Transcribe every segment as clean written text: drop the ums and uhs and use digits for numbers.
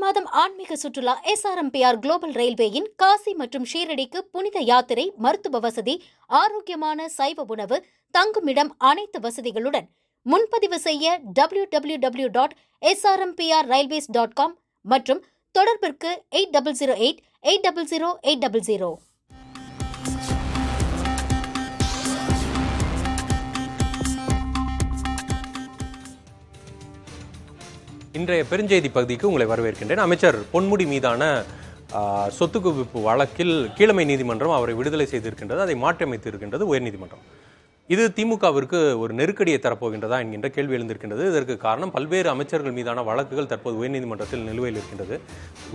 மாதம் ஆன்மீக சுற்றுலா எஸ்ஆர்எம்பிஆர் குளோபல் ரயில்வேயின் காசி மற்றும் ஷீரடிக்கு புனித யாத்திரை, மருத்துவ வசதி, ஆரோக்கியமான சைவ உணவு, தங்குமிடம் அனைத்து வசதிகளுடன் முன்பதிவு செய்ய www.srmprrailways.com மற்றும் தொடர்பிற்கு 8008-800-800. இன்றைய பெருஞ்செய்தி பகுதிக்கு உங்களை வரவேற்கின்றேன். அமைச்சர் பொன்முடி மீதான சொத்து குவிப்பு வழக்கில் கீழமை நீதிமன்றம் அவரை விடுதலை செய்திருக்கின்றது, அதை மாற்றியமைத்திருக்கின்றது உயர்நீதிமன்றம். இது திமுகவிற்கு ஒரு நெருக்கடியை தரப்போகின்றதா என்கின்ற கேள்வி எழுந்திருக்கின்றது. இதற்கு காரணம் பல்வேறு அமைச்சர்கள் மீதான வழக்குகள் தற்போது உயர்நீதிமன்றத்தில் நிலுவையில் இருக்கின்றது.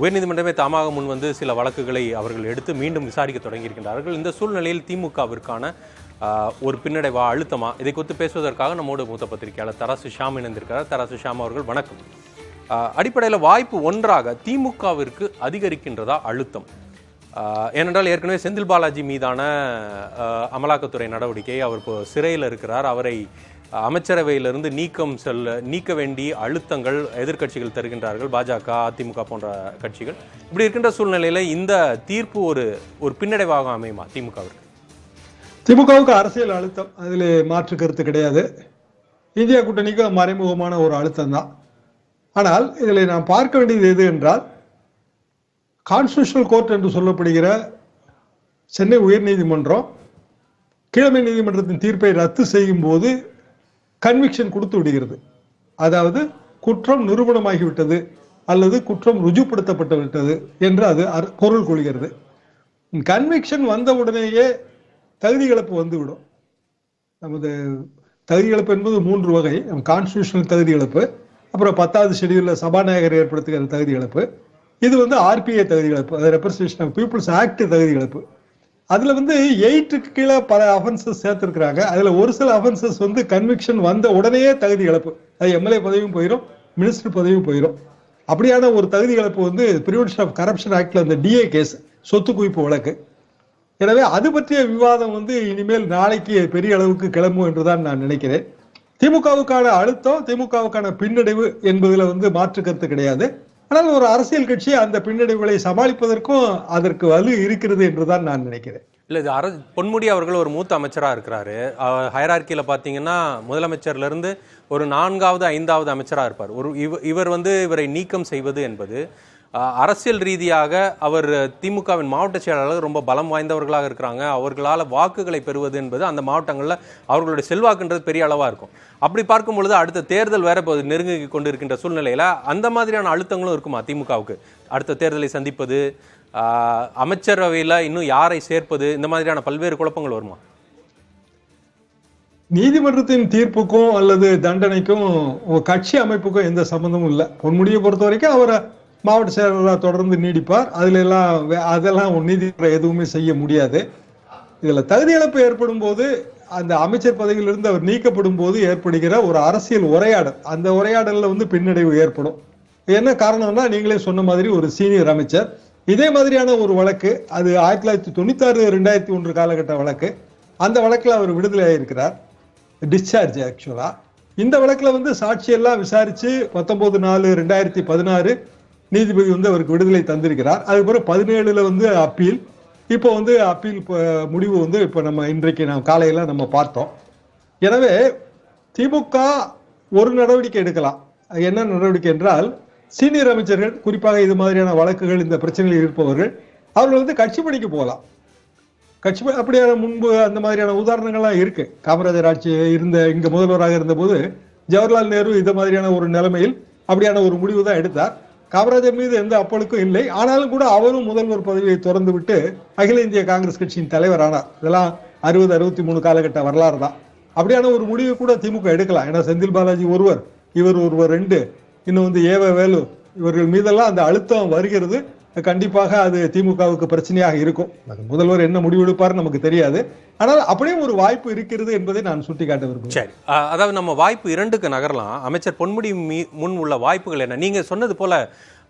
உயர்நீதிமன்றமே தாமாக முன்வந்து சில வழக்குகளை அவர்கள் எடுத்து மீண்டும் விசாரிக்க தொடங்கியிருக்கின்றார்கள். இந்த சூழ்நிலையில் திமுகவிற்கான ஒரு பின்னடைவா, அழுத்தமா, இதை குறித்து பேசுவதற்காக நம்மோடு மூத்த பத்திரிகையாளர் தராசு ஷாம் இணைந்திருக்கிறார். தராசு ஷாம் அவர்கள் வணக்கம். அடிப்படையில் வாய்ப்பு ஒன்றாக திமுகவிற்கு அதிகரிக்கின்றதா அழுத்தம்? ஏனென்றால் ஏற்கனவே செந்தில் பாலாஜி மீதான அமலாக்கத்துறை நடவடிக்கை, அவர் இப்போ சிறையில் இருக்கிறார், அவரை அமைச்சரவையிலிருந்து நீக்க வேண்டிய அழுத்தங்கள் எதிர்க்கட்சிகள் தருகின்றார்கள், பாஜக, அதிமுக போன்ற கட்சிகள். இப்படி இருக்கின்ற சூழ்நிலையில் இந்த தீர்ப்பு ஒரு பின்னடைவாக அமையுமா திமுகவிற்கு? திமுகவுக்கு அரசியல் அழுத்தம், அதில் மாற்று கருத்து கிடையாது. இந்தியா கூட்டணிக்கு மறைமுகமான ஒரு அழுத்தம் தான். ஆனால் இதில் நாம் பார்க்க வேண்டியது எது என்றால், கான்ஸ்டிடியூஷனல் கோர்ட் என்று சொல்லப்படுகிற சென்னை உயர்நீதிமன்றம் கீழமை நீதிமன்றத்தின் தீர்ப்பை ரத்து செய்யும் போது கன்விக்ஷன் கொடுத்து விடுகிறது. அதாவது குற்றம் நிரூபணமாகிவிட்டது அல்லது குற்றம் ருஜுப்படுத்தப்பட்டு விட்டது என்று அது பொருள் கொள்கிறது. கன்விக்ஷன் வந்த உடனேயே தகுதி இழப்பு வந்துவிடும். நமது தகுதி இழப்பு என்பது 3 வகை. கான்ஸ்டிடியூஷனல் தகுதி இழப்பு, அப்புறம் 10வது ஷெடியூலில் சபாநாயகர் ஏற்படுத்துகிற தகுதி இழப்பு, இது ஆர்பிஐ தகுதி இழப்பு, அது ரெப்ரசன்டேஷன் ஆஃப் பீப்புள்ஸ் ஆக்ட் தகுதி இழப்பு. அதில் 8க்கு கீழே பல அஃபென்சஸ் சேர்த்துருக்கிறாங்க. அதில் ஒரு சில அஃபென்சஸ் கன்விக்ஷன் வந்த உடனேயே தகுதி இழப்பு, அது எம்எல்ஏ பதவியும் போயிடும், மினிஸ்டர் பதவியும் போயிடும். அப்படியான ஒரு தகுதி இழப்பு பிரிவென்ஷன் ஆஃப் கரப்ஷன் ஆக்ட்ல அந்த டிஏ கேஸ், சொத்து குவிப்பு வழக்கு. எனவே அது பற்றிய விவாதம் இனிமேல் நாளைக்கு பெரிய அளவுக்கு கிளம்பும் என்றுதான் நான் நினைக்கிறேன். திமுகவுக்கான அழுத்தம், திமுகவுக்கான பின்னடைவு என்பதுல மாற்று கருத்து கிடையாது. ஆனால் ஒரு அரசியல் கட்சி அந்த பின்னடைவுகளை சமாளிப்பதற்கும் அதற்கு வலு இருக்கிறது என்றுதான் நான் நினைக்கிறேன். இல்லை, இது பொன்முடி அவர்கள் ஒரு மூத்த அமைச்சராக இருக்கிறாரு. ஹைரார்க்கியில் பார்த்தீங்கன்னா முதலமைச்சர்ல இருந்து ஒரு 4வது 5வது அமைச்சராக இருப்பார். இவர் இவரை நீக்கம் செய்வது என்பது அரசியல் ரீதியாக அவர் திமுகவின் மாவட்ட செயலாளர் ரொம்ப பலம் வாய்ந்தவர்களாக இருக்கிறாங்க, அவர்களால் வாக்குகளை பெறுவது என்பது அந்த மாவட்டங்களில் அவர்களுடைய செல்வாக்குன்றது பெரிய அளவாக இருக்கும். அப்படி பார்க்கும் பொழுது அடுத்த தேர்தல் வேற இப்போ நெருங்கி கொண்டு இருக்கின்ற சூழ்நிலையில் அந்த மாதிரியான அழுத்தங்களும் இருக்குமா திமுகவுக்கு? அடுத்த தேர்தலை சந்திப்பது, அமைச்சரவையில் இன்னும் யாரை சேர்ப்பது, இந்த மாதிரியான பல்வேறு குழப்பங்கள் வருமா? நீதிமன்றத்தின் தீர்ப்புக்கும் அல்லது தண்டனைக்கும் கட்சி அமைப்புக்கும் எந்த சம்பந்தமும் இல்லை. பொன்முடியை பொறுத்த வரைக்கும் அவரை மாவட்ட செயலாளராக தொடர்ந்து நீடிப்பார். அதெல்லாம் நீதிமன்றம் எதுவுமே செய்ய முடியாது. இதுல தகுதி இழப்பு ஏற்படும் போது, அந்த அமைச்சர் பதவியிலிருந்து அவர் நீக்கப்படும் போது ஏற்படுகிற ஒரு அரசியல் உரையாடல், அந்த உரையாடல்ல பின்னடைவு ஏற்படும். என்ன காரணம்னா, நீங்களே சொன்ன மாதிரி ஒரு சீனியர் அமைச்சர் இதே மாதிரியான ஒரு வழக்கு, அது 1996-2001 காலகட்ட வழக்கு. அந்த வழக்குல அவர் விடுதலை ஆகியிருக்கிறார், டிஸ்சார்ஜ். ஆக்சுவலா இந்த வழக்குல சாட்சியெல்லாம் விசாரிச்சு 19/4/2016 நீதிபதி அவருக்கு விடுதலை தந்திருக்கிறார். அதுக்கப்புறம் 17ல அப்பீல். இப்போ அப்பீல் முடிவு இப்போ நம்ம இன்றைக்கு காலையில நம்ம பார்த்தோம். எனவே திமுக ஒரு நடவடிக்கை எடுக்கலாம். என்ன நடவடிக்கை என்றால், சீனியர் அமைச்சர்கள், குறிப்பாக இது மாதிரியான வழக்குகள், இந்த பிரச்சனைகள் இருப்பவர்கள், அவர்கள் கட்சி பணிக்கு போகலாம். கட்சி அப்படியான முன்பு அந்த மாதிரியான உதாரணங்கள்லாம் இருக்கு. காமராஜர் ஆட்சி இங்க முதல்வராக இருந்த போது ஜவஹர்லால் நேரு இது மாதிரியான ஒரு நிலைமையில் அப்படியான ஒரு முடிவு தான் எடுத்தார். காமராஜர் மீது எந்த அப்பழுக்கும் இல்லை. ஆனாலும் கூட அவரும் முதல்வர் பதவியை திறந்து விட்டு அகில இந்திய காங்கிரஸ் கட்சியின் தலைவர் ஆனார். இதெல்லாம் 60-63 காலகட்ட வரலாறு தான். அப்படியான ஒரு முடிவு கூட திமுக எடுக்கலாம். ஏன்னா செந்தில் பாலாஜி ஒருவர், இவர் ஒருவர் 2, இன்னும் ஏவ வேலு, இவர்கள் மீதெல்லாம் அந்த அழுத்தம் வருகிறது. கண்டிப்பாக அது திமுகவுக்கு பிரச்சனையாக இருக்கும். முதல்வர் என்ன முடிவெடுப்பார் நமக்கு தெரியாது. ஆனால் அப்படியே ஒரு வாய்ப்பு இருக்கிறது என்பதை நான் சுட்டிக்காட்ட விரும்புகிறேன். சரி, அதாவது நம்ம வாய்ப்பு 2க்கு நகரலாம். அமைச்சர் பொன்முடி முன் உள்ள வாய்ப்புகள் என்ன? நீங்க சொன்னது போல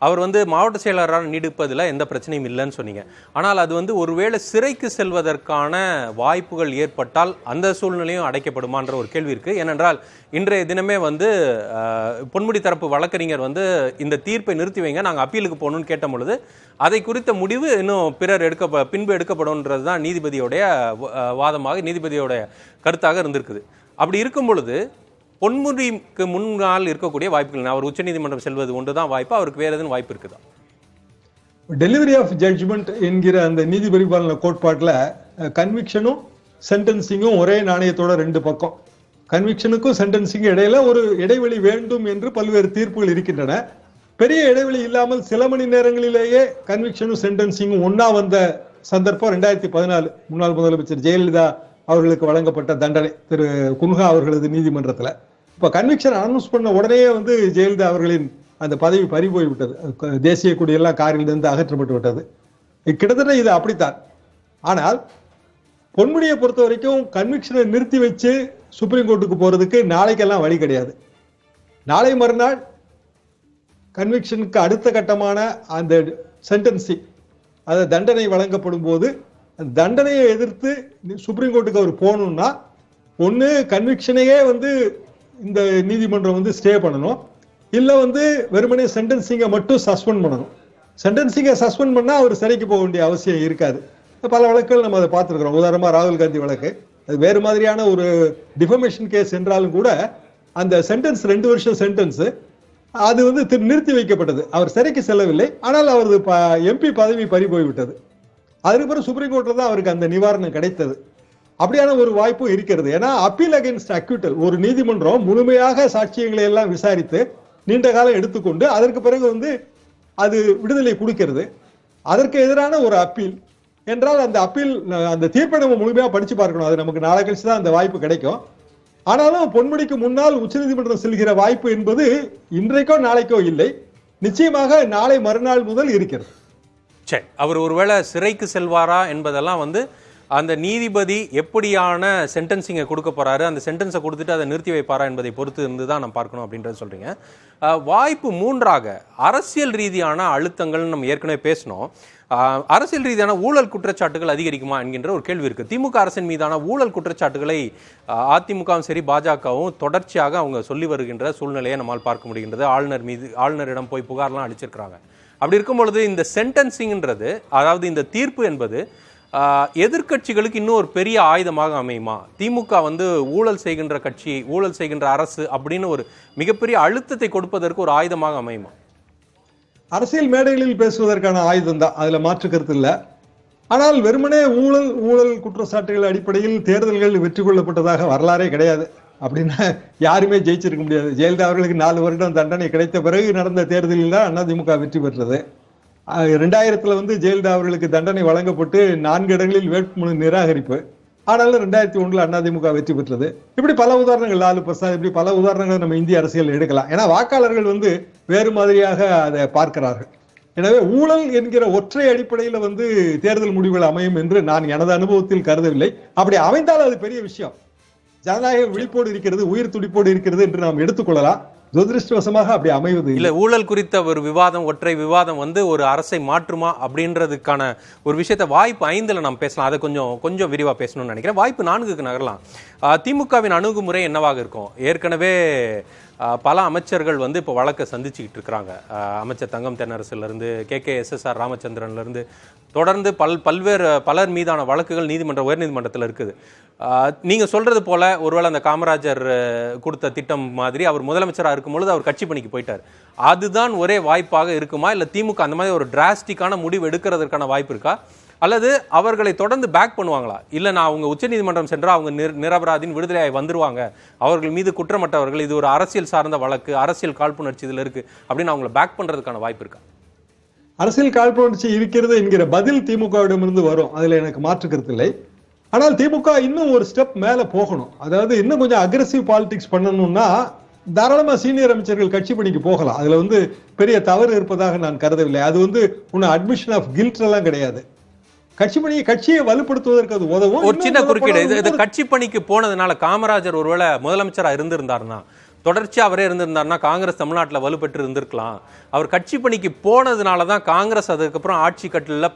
அவர் வந்து மாவட்ட செயலராக நீடிப்பதில் எந்த பிரச்சனையும் இல்லைன்னு சொன்னீங்க. ஆனால் அது வந்து ஒருவேளை சிறைக்கு செல்வதற்கான வாய்ப்புகள் ஏற்பட்டால் அந்த சூழ்நிலையும் அடைக்கப்படுமான்ற ஒரு கேள்வி இருக்குது. ஏனென்றால் இன்றைய தினமே வந்து பொன்முடி தரப்பு வழக்கறிஞர் வந்து இந்த தீர்ப்பை நிறுத்தி வைங்க, நாங்கள் அப்பீலுக்கு போகணும்னு கேட்ட பொழுது அதை குறித்த முடிவு இன்னும் பின்பு எடுக்கப்படும்ன்றது தான் நீதிபதியோடைய வாதமாக, நீதிபதியோடைய கருத்தாக இருந்திருக்குது. அப்படி இருக்கும் பொழுது பொன்முடிக்கு முன்னால் இருக்கக்கூடிய வாய்ப்புகள், அவர் உச்சநீதிமன்றம் செல்வது ஒன்று தான் வாய்ப்பு, அவருக்கு வேற எதுவும் வாய்ப்பு இருக்குதா? டெலிவரி ஆஃப் ஜட்ஜ்மெண்ட் என்கிற அந்த நீதி பரிபாலன கோட்பாட்டில் கன்விக்ஷனும் சென்டென்சிங்கும் ஒரே நாணயத்தோட ரெண்டு பக்கம். கன்விக்ஷனுக்கும் சென்டென்சிங்கும் இடையில ஒரு இடைவெளி வேண்டும் என்று பல்வேறு தீர்ப்புகள் இருக்கின்றன. பெரிய இடைவெளி இல்லாமல் சில மணி நேரங்களிலேயே கன்விக்ஷனும் சென்டென்சிங்கும் ஒன்னா வந்த சந்தர்ப்பம் 2014 முன்னாள் முதலமைச்சர் ஜெயலலிதா அவர்களுக்கு வழங்கப்பட்ட தண்டனை திரு குன்ஹா அவர்களது நீதிமன்றத்தில். இப்ப கன்விக்ஷன் அனௌன்ஸ் பண்ண உடனே வந்து ஜெயலலிதா அவர்களின் அந்த பதவி பறி போய்விட்டது. தேசிய கொடியெல்லாம் காரிலிருந்து அகற்றப்பட்டு விட்டது. கிட்டத்தட்ட இது அப்படித்தான். ஆனால் பொன்முடியை பொறுத்த வரைக்கும் கன்விக்ஷனை நிறுத்தி வச்சு சுப்ரீம் கோர்ட்டுக்கு போறதுக்கு நாளைக்கெல்லாம் வழி கிடையாது. நாளை மறுநாள் கன்விக்ஷனுக்கு அடுத்த கட்டமான அந்த சென்டென்சிங், அந்த தண்டனை வழங்கப்படும் போது அந்த தண்டனையை எதிர்த்து சுப்ரீம் கோர்ட்டுக்கு அவர் போகணும்னா ஒன்று கன்விக்ஷனையே வந்து இந்த நீதிமன்றம் வந்து ஸ்டே பண்ணணும், இல்லை வந்து வெறுமனே சென்டென்சிங்கை மட்டும் சஸ்பெண்ட் பண்ணணும். சென்டென்சிங்கை சஸ்பெண்ட் பண்ணால் அவர் சிறைக்கு போக வேண்டிய அவசியம் இருக்காது. பல வழக்குகள் நம்ம அதை பார்த்துருக்கிறோம். உதாரணமாக ராகுல் காந்தி வழக்கு, அது வேறு மாதிரியான ஒரு டிஃபமேஷன் கேஸ் என்றாலும் கூட அந்த சென்டென்ஸ் 2 வருஷம் சென்டென்ஸ் அது வந்து நிறுத்தி வைக்கப்பட்டது. அவர் சிறைக்கு செல்லவில்லை, ஆனால் அவரது எம்பி பதவி பறி போய்விட்டது. அதுக்கு பிறகு சுப்ரீம் கோர்ட்ல தான் அவருக்கு அந்த நிவாரணம் கிடைத்தது. அப்படியான ஒரு வாய்ப்பும் இருக்கிறது. ஏன்னா அப்பீல் அகைன்ஸ்ட் அக்யூட்டல், ஒரு நீதிமன்றம் முழுமையாக சாட்சியங்களை எல்லாம் விசாரித்து நீண்ட காலம் எடுத்துக்கொண்டு அதற்கு பிறகு வந்து அது விடுதலை கொடுக்கிறது. அதற்கு எதிரான ஒரு அப்பீல் என்றால் அந்த அப்பீல் அந்த தீர்ப்பை நம்ம முழுமையா படிச்சு பார்க்கணும். அது நமக்கு நாளை கழிச்சு தான் அந்த வாய்ப்பு கிடைக்கும். ஆனாலும் பொன்முடிக்கு முன்னால் உச்சநீதிமன்றம் செல்கிற வாய்ப்பு என்பது இன்றைக்கோ நாளைக்கோ இல்லை, நிச்சயமாக நாளை மறுநாள் முதல் இருக்கிறது. சரி, அவர் ஒருவேளை சிறைக்கு செல்வாரா என்பதெல்லாம் வந்து அந்த நீதிபதி எப்படியான சென்டென்சிங்கை கொடுக்க போறாரு, அந்த சென்டென்ஸை கொடுத்துட்டு அதை நிறுத்தி வைப்பாரா என்பதை பொறுத்து இருந்து தான் நம்ம பார்க்கணும் அப்படின்றது சொல்றீங்க. வாய்ப்பு 3ஆக அரசியல் ரீதியான அழுத்தங்கள் நம்ம ஏற்கனவே பேசணும். அரசியல் ரீதியான ஊழல் குற்றச்சாட்டுகள் அதிகரிக்குமா என்கின்ற ஒரு கேள்வி இருக்கு. திமுக அரசின் மீதான ஊழல் குற்றச்சாட்டுகளை அதிமுகவும் சரி பாஜகவும் தொடர்ச்சியாக அவங்க சொல்லி வருகின்ற சூழ்நிலையை நம்மால் பார்க்க முடிகின்றது. ஆளுநரிடம் போய் புகார்லாம் அளிச்சிருக்கிறாங்க. அப்படி இருக்கும் பொழுது இந்த சென்டென்சிங்ன்றது, அதாவது இந்த தீர்ப்பு என்பது எதிர்க்கட்சிகளுக்கு இன்னும் ஒரு பெரிய ஆயுதமாக அமையுமா? திமுக வந்து ஊழல் செய்கின்ற கட்சி, ஊழல் செய்கின்ற அரசு அப்படின்னு ஒரு மிகப்பெரிய அழுத்தத்தை கொடுப்பதற்கு ஒரு ஆயுதமாக அமையுமா? அரசியல் மேடைகளில் பேசுவதற்கான ஆயுதம் தான், அதுல மாற்று கருத்து இல்லை. ஆனால் வெறுமனே ஊழல் குற்றச்சாட்டுகள் அடிப்படையில் தேர்தல்கள் வெற்றி கொள்ளப்பட்டதாக வரலாறே கிடையாது. அப்படின்னா யாருமே ஜெயிச்சிருக்க முடியாது. ஜெயலலிதா அவர்களுக்கு 4 வருடம் தண்டனை கிடைத்த பிறகு நடந்த தேர்தலில் தான் அதிமுக வெற்றி பெற்றது. 2000 வந்து ஜெயலலிதா அவர்களுக்கு தண்டனை வழங்கப்பட்டு 4 இடங்களில் வேட்புமனு நிராகரிப்பு. ஆனாலும் 2001 அதிமுக வெற்றி பெற்றது. இப்படி பல உதாரணங்கள், 4%, இப்படி பல உதாரணங்களை நம்ம இந்திய அரசியல் எடுக்கலாம். ஏன்னா வாக்காளர்கள் வந்து வேறு மாதிரியாக அதை பார்க்கிறார்கள். எனவே ஊழல் என்கிற ஒற்றை அடிப்படையில் வந்து தேர்தல் முடிவுகள் அமையும் என்று நான் எனது அனுபவத்தில் கருதவில்லை. அப்படி அமைந்தால் அது பெரிய விஷயம். ஜனநாயக விழிப்போடு இருக்கிறது, உயிர் துடிப்போடு இருக்கிறது என்று நாம் எடுத்துக்கொள்ளலாம். துரதிருஷ்டவசமாக அப்படி அமைவது இல்ல. ஊழல் குறித்த ஒரு விவாதம், ஒற்றை விவாதம் வந்து ஒரு அரசை மாற்றுமா அப்படின்றதுக்கான ஒரு விஷயத்தை வாய்ப்பு 5ல் நாம் பேசலாம். அதை கொஞ்சம் விரிவா பேசணும்னு நினைக்கிறேன். வாய்ப்பு 4க்கு நகரலாம். திமுகவின் அணுகுமுறை என்னவாக இருக்கும்? ஏற்கனவே பல அமைச்சர்கள் வந்து இப்போ வழக்கை சந்திச்சுக்கிட்டு இருக்கிறாங்க. அமைச்சர் தங்கம் தென்னரசுலேருந்து KKSSR ராமச்சந்திரன்லேருந்து தொடர்ந்து பலர் மீதான வழக்குகள் உயர்நீதிமன்றத்தில் இருக்குது. நீங்கள் சொல்றது போல ஒருவேளை அந்த காமராஜர் கொடுத்த திட்டம் மாதிரி அவர் முதலமைச்சராக இருக்கும்பொழுது அவர் கட்சி பணிக்கு போயிட்டார், அதுதான் ஒரே வாய்ப்பாக இருக்குமா? இல்லை திமுக அந்த மாதிரி ஒரு டிராஸ்டிக்கான முடிவு எடுக்கிறதுக்கான வாய்ப்பு இருக்கா? அல்லது அவர்களை தொடர்ந்து பேக் பண்ணுவாங்களா? இல்லை நான் அவங்க உச்சநீதிமன்றம் சென்றால் அவங்க நிரபராதின் விடுதலையாகி வந்துருவாங்க, அவர்கள் மீது குற்றமற்றவர்கள், இது ஒரு அரசியல் சார்ந்த வழக்கு, அரசியல் காழ்ப்புணர்ச்சி இதில் இருக்கு அப்படின்னு அவங்களை பேக் பண்ணுறதுக்கான வாய்ப்பு இருக்கா? அரசியல் காழ்ப்புணர்ச்சி இருக்கிறது என்கிற பதில் திமுகவிடமிருந்து வரும், அதில் எனக்கு மாற்று கருத்து இல்லை. ஆனால் திமுக இன்னும் ஒரு ஸ்டெப் மேலே போகணும். அதாவது இன்னும் கொஞ்சம் அக்ரெசிவ் பாலிடிக்ஸ் பண்ணணும்னா தாராளமாக சீனியர் அமைச்சர்கள் கட்சி பணிக்கு போகலாம். அதில் வந்து பெரிய தவறு இருப்பதாக நான் கருதவில்லை. அது வந்து ஒன்றும் அட்மிஷன் ஆஃப் கில்ட் எல்லாம் கிடையாது. கட்சியை வலுப்படுத்துவதற்கு அது உதவும். ஒரு சின்ன குறுக்கீடு, இது கட்சி பணிக்கு போனதுனால காமராஜர் ஒருவேளை முதலமைச்சராக இருந்திருந்தாருன்னா தொடர்ச்சியாக அவரே இருந்திருந்தாருன்னா காங்கிரஸ் தமிழ்நாட்டில் வலுப்பெற்று இருந்திருக்கலாம். அவர் கட்சி பணிக்கு போனதுனால தான் காங்கிரஸ் அதுக்கப்புறம் ஆட்சி கட்டில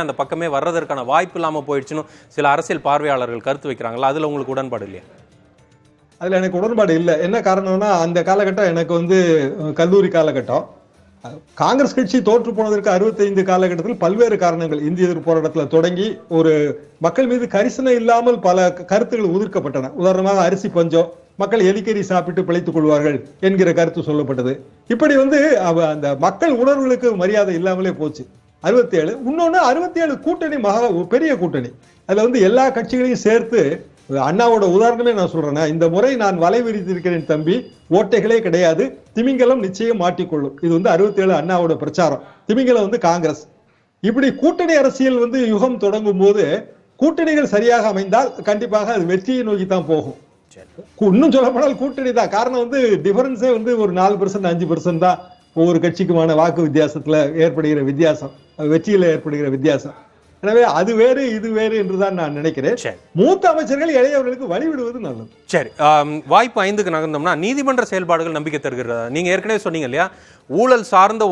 அந்த பக்கமே வர்றதற்கான வாய்ப்பு இல்லாமல் போயிடுச்சுன்னு சில அரசியல் பார்வையாளர்கள் கருத்து வைக்கிறாங்களா? அதில் உங்களுக்கு உடன்பாடு இல்லையா? அதில் எனக்கு உடன்பாடு இல்லை. என்ன காரணம்னா, அந்த காலகட்டம் எனக்கு கல்லூரி காலகட்டம். காங்கிரஸ் கட்சி தோற்று போனதற்கு 65 காலகட்டத்தில் பல்வேறு காரணங்கள், இந்திய எதிர்ப்பு போராட்டத்தில் தொடங்கி ஒரு மக்கள் மீது கரிசனை இல்லாமல் பல கருத்துக்கள் உதிர்க்கப்பட்டன. உதாரணமாக அரிசி பஞ்சம், மக்கள் எலிக்கறி சாப்பிட்டு பிழைத்துக் கொள்வார்கள் என்கிற கருத்து சொல்லப்பட்டது. இப்படி அந்த மக்கள் உணர்வுகளுக்கு மரியாதை இல்லாமலே போச்சு. 67 இன்னொன்னு 67 கூட்டணி பெரிய கூட்டணி. அதுல எல்லா கட்சிகளையும் சேர்த்து, அண்ணாவோட உதாரணமே நான் சொல்றேன். இந்த முறை நான் வலை விரித்திருக்கிறேன் தம்பி, ஓட்டைகளே கிடையாது, திமிங்கலம் நிச்சயம் மாட்டிக்கொள்ளும். இது 67 அண்ணாவோட பிரச்சாரம். திமிங்கலம் காங்கிரஸ். இப்படி கூட்டணி அரசியல் யுகம் தொடங்கும் போது கூட்டணிகள் சரியாக அமைந்தால் கண்டிப்பாக அது வெற்றியை நோக்கி தான் போகும். இன்னும் சொல்லப்போனால் கூட்டணி தான் காரணம். டிஃபரன்ஸே ஒரு 4% 5% தான் ஒவ்வொரு கட்சிக்குமான வாக்கு வித்தியாசத்துல ஏற்படுகிற வித்தியாசம், வெற்றியில ஏற்படுகிற வித்தியாசம். எனவே அது வேறு இது வேறு என்றுதான் நான் நினைக்கிறேன். மூத்த அமைச்சர்கள் இளையவர்களுக்கு வழிவிடுவது நல்லது. சரி, வாய்ப்பு 5க்கு நகர்ந்தோம்னா நீதிமன்ற செயல்பாடுகள் நம்பிக்கை தருகிறதா? நீங்க ஏற்கனவே சொன்னீங்க இல்லையா, ஊழல் சார்ந்த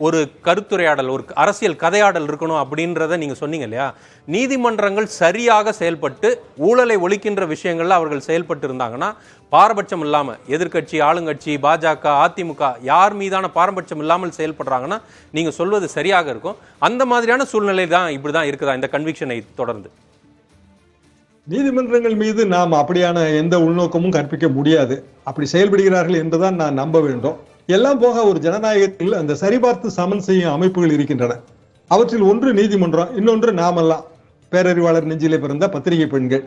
ஒரு கருத்துரையாடல், ஒரு அரசியல் கதையாடல் இருக்கணும் அப்படின்றத நீங்க சொன்னீங்க இல்லையா? நீதிமன்றங்கள் சரியாக செயல்பட்டு ஊழலை ஒழிக்கின்ற விஷயங்கள்ல அவர்கள் செயல்பட்டு இருந்தாங்கன்னா, பாரபட்சம் இல்லாம எதிர்கட்சி, ஆளுங்கட்சி, பாஜக, அதிமுக யார் மீதான பாரபட்சம் இல்லாமல் செயல்படுறாங்கன்னா நீங்க சொல்வது சரியாக இருக்கும். அந்த மாதிரியான சூழ்நிலை தான் இப்படிதான் இருக்குதா இந்த கன்விக்ஷனை தொடர்ந்து? நீதிமன்றங்கள் மீது நாம் அப்படியான எந்த உள்நோக்கமும் கற்பிக்க முடியாது. அப்படி செயல்படுகிறார்கள் என்றுதான் நான் நம்ப வேண்டும். எல்லாம் போக ஒரு ஜனநாயகத்தில் அந்த சரிபார்த்து சமன் செய்யும் அமைப்புகள் இருக்கின்றன. அவற்றில் ஒன்று நீதிமன்றம், இன்னொன்று நாமெல்லாம் பேரறிவாளர் நெஞ்சிலே பிறந்த பத்திரிகை பெண்கள்.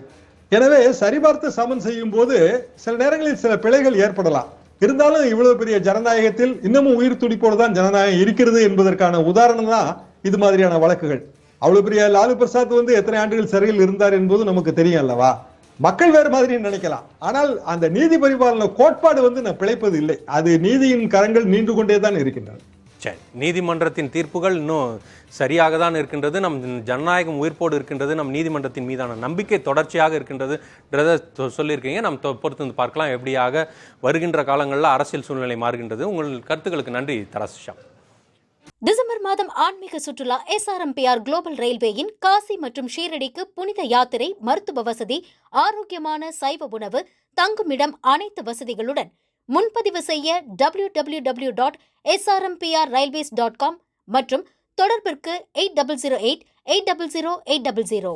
எனவே சரிபார்த்து சமன் செய்யும் போது சில நேரங்களில் சில பிழைகள் ஏற்படலாம். இருந்தாலும் இவ்வளவு பெரிய ஜனநாயகத்தில் இன்னமும் உயிர் துடிப்போடு தான் ஜனநாயகம் இருக்கிறது என்பதற்கான உதாரணம் தான் இது மாதிரியான வழக்குகள். அவ்வளவு பெரிய லாலு பிரசாத் எத்தனை ஆண்டுகள் சிறையில் இருந்தார் என்பது நமக்கு தெரியும் அல்லவா? மக்கள் வேறு மாதிரி நினைக்கலாம். ஆனால் அந்த நீதி பரிபாலன கோட்பாடு நான் பிழைப்பது இல்லை. அது நீதியின் கரங்கள் நீண்டு கொண்டே தான் இருக்கின்றன. சரி, நீதிமன்றத்தின் தீர்ப்புகள் இன்னும் சரியாக தான் இருக்கின்றது. நம் ஜனநாயகம் உயிர்ப்போடு இருக்கின்றது. நம் நீதிமன்றத்தின் மீதான நம்பிக்கை தொடர்ச்சியாக இருக்கின்றது சொல்லியிருக்கீங்க. நாம் பொறுத்து பார்க்கலாம் எப்படியாக வருகின்ற காலங்களில் அரசியல் சூழ்நிலை மாறுகின்றது. உங்கள் கருத்துக்களுக்கு நன்றி தராசிஷா. டிசம்பர் மாதம் ஆன்மீக சுற்றுலா SRMPR குளோபல் ரயில்வேயின் காசி மற்றும் ஷீரடிக்கு புனித யாத்திரை, மருத்துவ வசதி, ஆரோக்கியமான சைவ உணவு, தங்குமிடம் அனைத்து வசதிகளுடன் முன்பதிவு செய்ய www.srmprrailways.com மற்றும் தொடர்பிற்கு 8008 800 800.